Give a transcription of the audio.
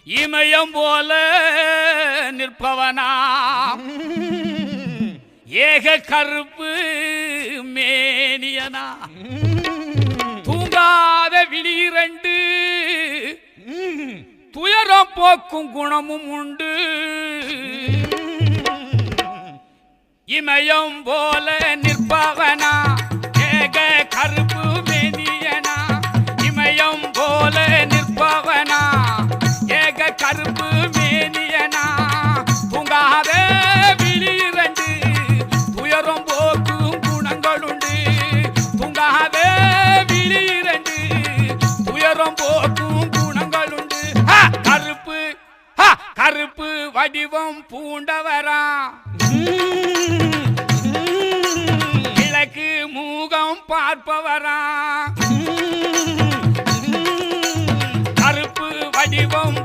இமயம் போல நிற்பவனா ஏக கருப்பு மேனியனா தூங்காத விழிரண்டு துயரம் போக்கும் குணமும் உண்டு இமயம் போல நிற்பவனா ஏக கருப்பு மேனியனா இமயம் போல நிற்பவனா ஏக கருப்பு மேனியனா தூங்காத விழிரண்டு துயரம் போக்கும் குணங்களுண்டு தூங்காத விழிரண்டு துயரம் போக்கும் குணங்களுண்டு கருப்பு கருப்பு வடிவம் பூண்டவரா கிழக்கு மூகம் பார்ப்பவரா கருப்பு வடிவம்